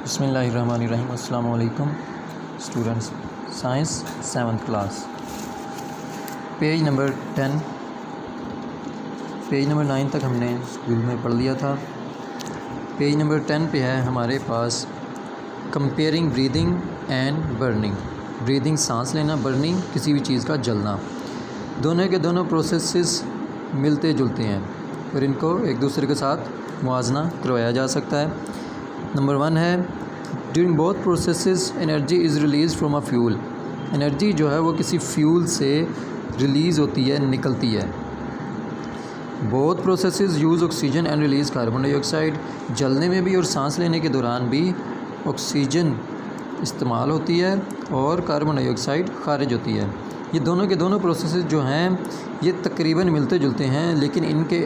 बिस्मिल्लाहिर्रहमानिर्रहीम। अस्सलामु अलैकुम students. Science 7th class, page number 10, page number 9 तक हमने स्कूल में पढ़ लिया था। पेज नंबर 10 पे है हमारे पास comparing breathing and burning. Breathing सांस लेना, बर्निंग किसी भी चीज़ का जलना। दोनों के दोनों प्रोसेसेस मिलते जुलते हैं और इनको एक दूसरे के साथ मुआवजा करवाया जा सकता है। नंबर 1 है during both processes energy is release from a fuel. Energy जो है वो किसी फ्यूल से रिलीज़ होती है, निकलती है। Both processes use oxygen and release carbon dioxide. जलने में भी और सांस लेने के दौरान भी ऑक्सीजन इस्तेमाल होती है और कार्बन डाइऑक्साइड खारिज होती है। ये दोनों के दोनों प्रोसेसेस जो हैं ये तकरीबन मिलते जुलते हैं, लेकिन इनके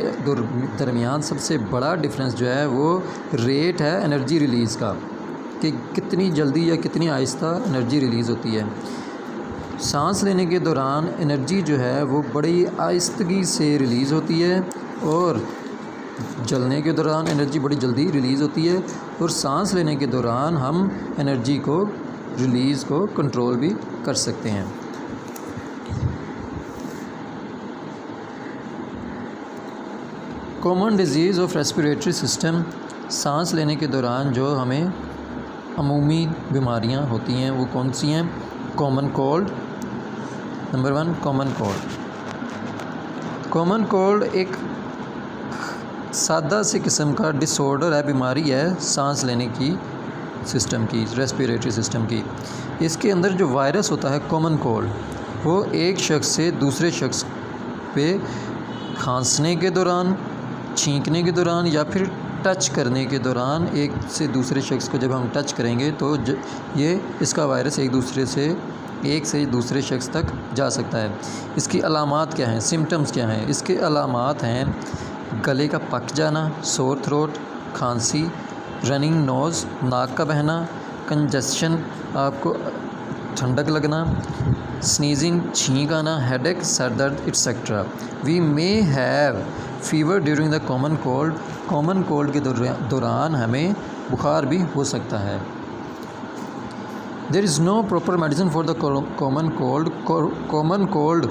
दरमियान सबसे बड़ा डिफरेंस जो है वो रेट है एनर्जी रिलीज़ का, कि कितनी जल्दी या कितनी आहिस्ता एनर्जी रिलीज़ होती है। सांस लेने के दौरान एनर्जी जो है वो बड़ी आहिस्तगी से रिलीज़ होती है और जलने के दौरान एनर्जी बड़ी जल्दी रिलीज़ होती है। और सांस लेने के दौरान हम एनर्जी को रिलीज़ को कंट्रोल भी कर सकते हैं। Common disease of respiratory system. सांस लेने के दौरान जो हमें अमूमी बीमारियां होती हैं वो कौन सी हैं? Common cold. Number 1 common cold. Common cold एक सादा सी किस्म का डिसऑर्डर है, बीमारी है सांस लेने की सिस्टम की, रेस्पिरेटरी सिस्टम की। इसके अंदर जो वायरस होता है कॉमन कोल्ड, वो एक शख्स से दूसरे शख्स पे खांसने के दौरान, छींकने के दौरान या फिर टच करने के दौरान, एक से दूसरे शख्स को जब हम टच करेंगे तो ये इसका वायरस एक से दूसरे शख्स तक जा सकता है। इसकी अलामात क्या हैं, सिम्टम्स क्या हैं? इसके अलामात हैं गले का पक जाना, सोर थ्रोट, खांसी, रनिंग नोज़, नाक का बहना, कंजस्शन, आपको ठंडक लगना, स्नीजिंग, छींक आना, हेडेक, सर दर्द etcetera. We may have fever during the common cold. Common cold के दौरान हमें बुखार भी हो सकता है। There is no proper medicine for the common cold. Common cold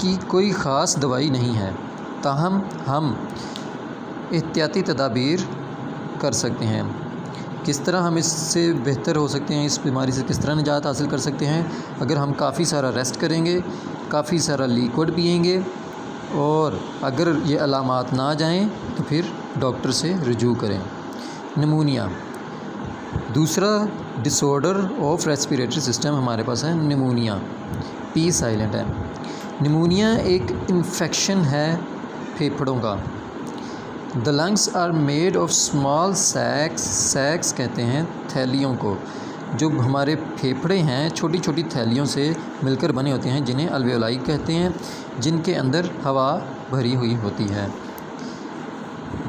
की कोई ख़ास दवाई नहीं है, ताहम हम एहतियाती तदाबीर कर सकते हैं। किस तरह हम इससे बेहतर हो सकते हैं, इस बीमारी से किस तरह निजात हासिल कर सकते हैं? अगर हम काफ़ी सारा रेस्ट करेंगे, काफ़ी सारा लिक्विड पिएंगे और अगर ये अलामात ना जाएं तो फिर डॉक्टर से रुजू करें। निमोनिया दूसरा डिसऑर्डर ऑफ रेस्पिरेटरी सिस्टम हमारे पास है निमोनिया। पी साइलेंट है। निमोनिया एक इन्फेक्शन है फेफड़ों का। The lungs are made of small sacs. Sacs कहते हैं थैलियों को। जो हमारे फेफड़े हैं छोटी छोटी थैलियों से मिलकर बने होते हैं, जिन्हें अल्वेओलाई कहते हैं, जिनके अंदर हवा भरी हुई होती है।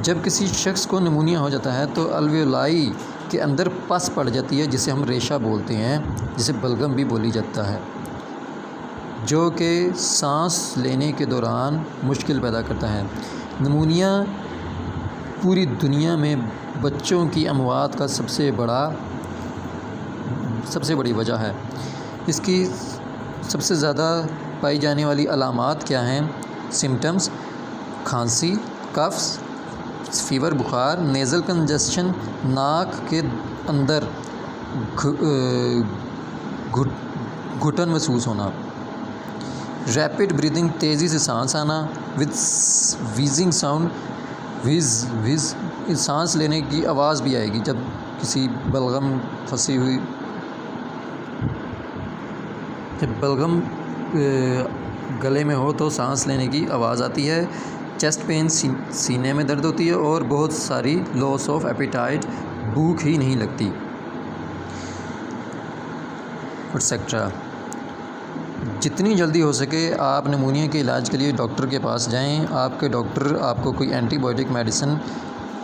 जब किसी शख्स को निमोनिया हो जाता है तो अल्वेओलाई के अंदर पस पड़ जाती है, जिसे हम रेशा बोलते हैं, जिसे बलगम भी बोली जाता है, जो कि सांस लेने के दौरान मुश्किल पैदा करता है। निमोनिया पूरी दुनिया में बच्चों की अमवात का सबसे बड़ी वजह है। इसकी सबसे ज़्यादा पाई जाने वाली अलामात क्या हैं? सिम्टम्स: खांसी, कफ्स, फीवर, बुखार, नेज़ल कंजस्शन, नाक के अंदर घुटन महसूस होना, रैपिड ब्रीदिंग, तेज़ी से सांस आना, विद वीजिंग साउंड, विज़ सांस लेने की आवाज़ भी आएगी। जब किसी बलगम फंसी हुई, जब बलगम गले में हो तो सांस लेने की आवाज़ आती है। चेस्ट पेन, सीने में दर्द होती है और बहुत सारी लॉस ऑफ एपेटाइट, भूख ही नहीं लगती, एक्सेट्रा। जितनी जल्दी हो सके आप निमोनिया के इलाज के लिए डॉक्टर के पास जाएं। आपके डॉक्टर आपको कोई एंटीबायोटिक मेडिसिन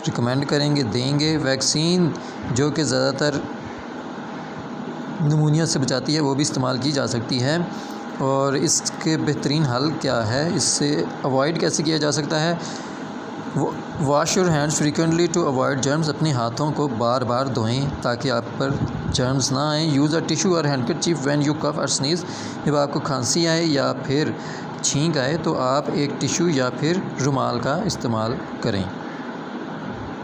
रिकमेंड करेंगे, देंगे। वैक्सीन जो कि ज़्यादातर निमोनिया से बचाती है वो भी इस्तेमाल की जा सकती है। और इसके बेहतरीन हल क्या है, इससे अवॉइड कैसे किया जा सकता है? Wash your hands frequently to avoid germs, अपने हाथों को बार बार धोएं ताकि आप पर जर्म्स ना आएँ। यूज़ अ टिशू और हैंडकरचीफ व्हेन यू कफ और स्नीज़, जब आपको खांसी आए या फिर छींक आए तो आप एक टिशू या फिर रुमाल का इस्तेमाल करें।